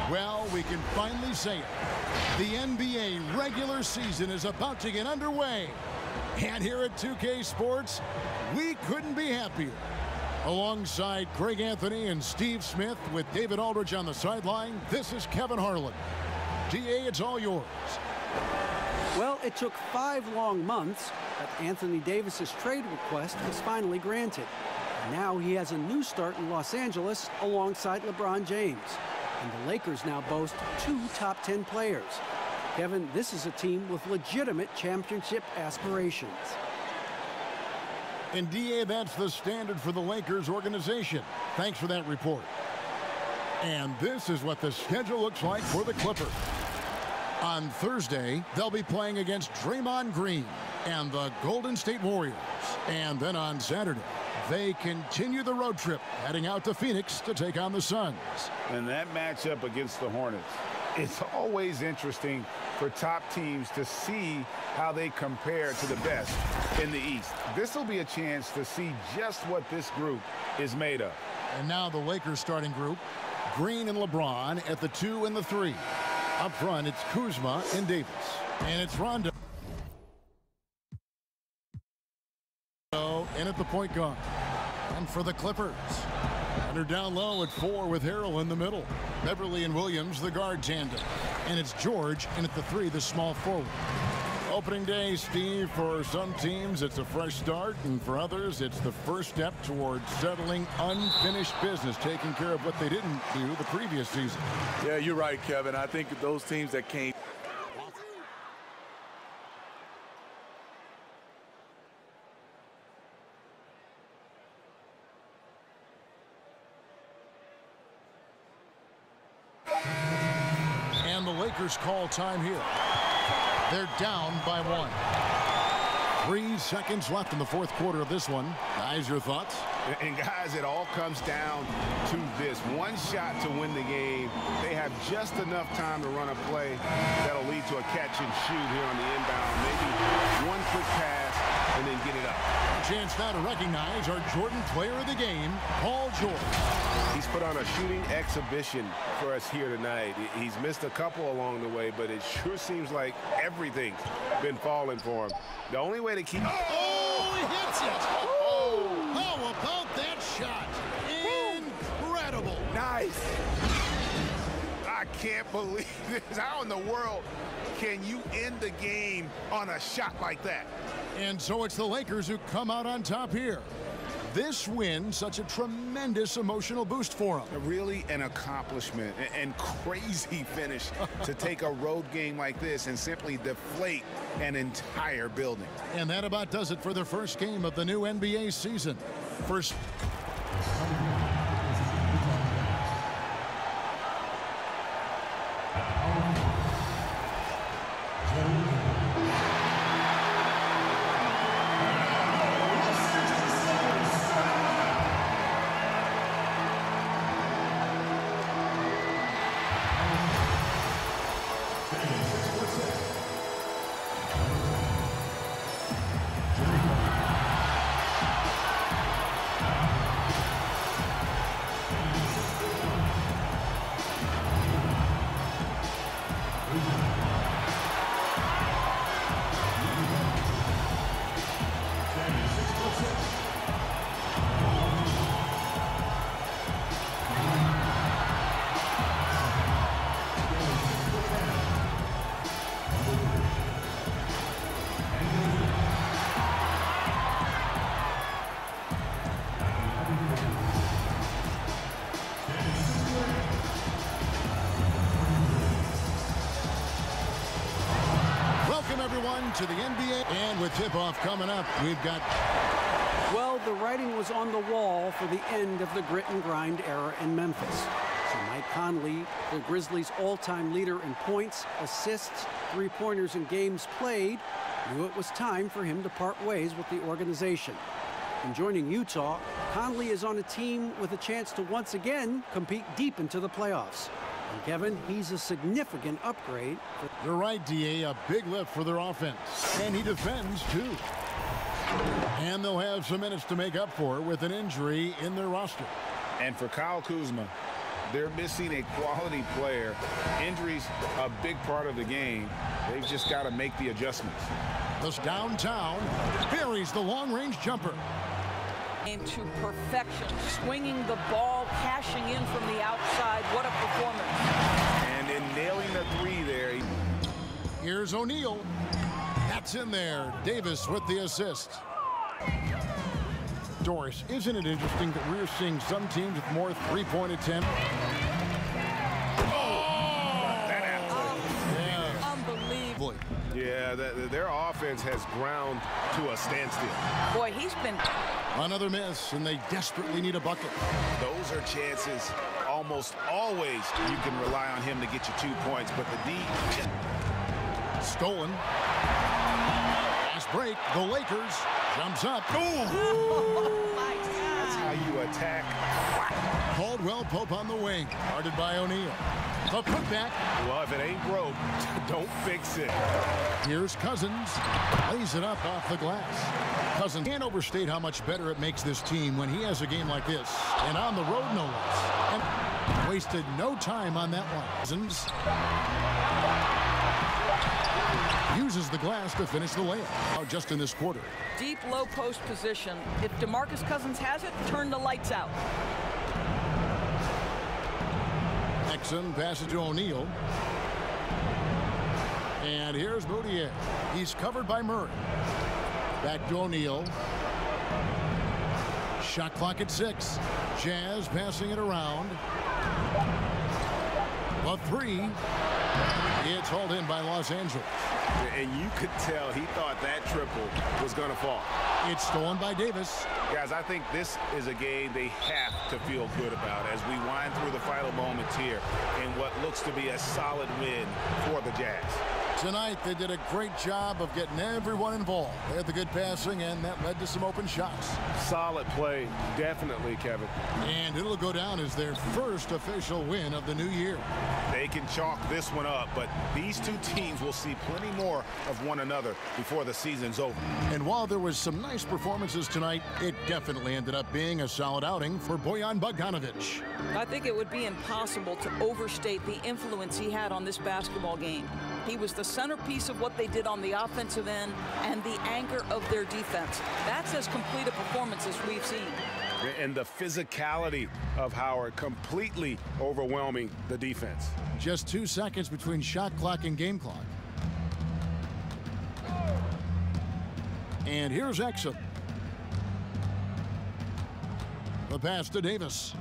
Well, we can finally say it. The NBA regular season is about to get underway. And here at 2K Sports, we couldn't be happier. Alongside Greg Anthony and Steve Smith with David Aldridge on the sideline, this is Kevin Harlan. DA, it's all yours. Well, it took 5 long months, but Anthony Davis's trade request was finally granted. And now he has a new start in Los Angeles alongside LeBron James. And the Lakers now boast 2 top 10 players. Kevin, this is a team with legitimate championship aspirations. And DA, that's the standard for the Lakers organization. Thanks for that report. And this is what the schedule looks like for the Clippers. On Thursday, they'll be playing against Draymond Green and the Golden State Warriors. And then on Saturday, they continue the road trip, heading out to Phoenix to take on the Suns. And that matchup against the Hornets, it's always interesting for top teams to see how they compare to the best in the East. This will be a chance to see just what this group is made of. And now the Lakers starting group, Green and LeBron at the 2 and the 3. Up front, it's Kuzma and Davis. And it's Rondo. And at the point guard. And for the Clippers, under down low at 4 with Harrell in the middle. Beverly and Williams, the guard tandem. And it's George in at the 3, the small forward. Opening day, Steve, for some teams, it's a fresh start. And for others, it's the first step towards settling unfinished business, taking care of what they didn't do the previous season. Yeah, you're right, Kevin. I think those teams that came. And the Lakers call time here. They're down by 1. 3 seconds left in the fourth quarter of this one. Guys, your thoughts? And guys, it all comes down to this. One shot to win the game. They have just enough time to run a play that'll lead to a catch and shoot here on the inbound. Maybe one quick pass and then get it up. A chance now to recognize our Jordan player of the game, Paul George. He's put on a shooting exhibition for us here tonight. He's missed a couple along the way, but it sure seems like everything's been falling for him. The only way to keep... Oh, he hits it! Oh, how about that shot? Incredible! Nice! I can't believe this. How in the world can you end the game on a shot like that? And so it's the Lakers who come out on top here. This win, such a tremendous emotional boost for them. Really an accomplishment and crazy finish to take a road game like this and simply deflate an entire building. And that about does it for the first game of the new NBA season. First. into the NBA. And with tip-off coming up, we've got... Well, the writing was on the wall for the end of the grit and grind era in Memphis. So Mike Conley, the Grizzlies' all-time leader in points, assists, three-pointers, and games played, knew it was time for him to part ways with the organization. And joining Utah, Conley is on a team with a chance to once again compete deep into the playoffs. And Kevin, he's a significant upgrade. You're right, D.A., a big lift for their offense. And he defends, too. And they'll have some minutes to make up for with an injury in their roster. And for Kyle Kuzma, they're missing a quality player. Injuries, a big part of the game. They've just got to make the adjustments. This downtown buries the long-range jumper. To perfection, swinging the ball, cashing in from the outside. What a performance. And in nailing the three there. Here's O'Neal. That's in there. Davis with the assist. Doris, isn't it interesting that we're seeing some teams with more three-point attempts? Unbelievable. Yeah, their offense has ground to a standstill. Boy, he's been... Another miss, and they desperately need a bucket. Those are chances almost always you can rely on him to get you 2 points, but the D... Stolen. Fast break. The Lakers jumps up. Oh, my God. That's how you attack. Caldwell Pope on the wing. Guarded by O'Neal. The putback. Well, if it ain't broke, don't fix it. Here's Cousins. Lays it up off the glass. Cousins can't overstate how much better it makes this team when he has a game like this. And on the road, no less. And wasted no time on that one. Cousins uses the glass to finish the layup just in this quarter. Deep low post position. If DeMarcus Cousins has it, turn the lights out. Exum passes to O'Neal. And here's Moutier. He's covered by Murray. Back to O'Neal. Shot clock at 6. Jazz passing it around. A three. It's hauled in by Los Angeles. And you could tell he thought that triple was going to fall. It's stolen by Davis. Guys, I think this is a game they have to feel good about as we wind through the final moments here in what looks to be a solid win for the Jazz. Tonight, they did a great job of getting everyone involved. They had the good passing, and that led to some open shots. Solid play, definitely, Kevin. And it'll go down as their first official win of the new year. They can chalk this one up, but these two teams will see plenty more of one another before the season's over. And while there was some nice performances tonight, it definitely ended up being a solid outing for Bojan Bogdanovic. I think it would be impossible to overstate the influence he had on this basketball game. He was the centerpiece of what they did on the offensive end and the anchor of their defense. That's as complete a performance as we've seen. And the physicality of Howard completely overwhelming the defense. Just 2 seconds between shot clock and game clock. And here's Exum. The pass to Davis.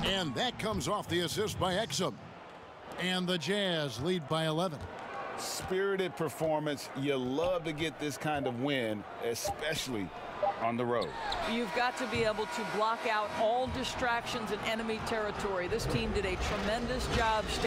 And that comes off the assist by Exum. And the Jazz lead by 11. Spirited performance. You love to get this kind of win, especially on the road. You've got to be able to block out all distractions in enemy territory. This team did a tremendous job staying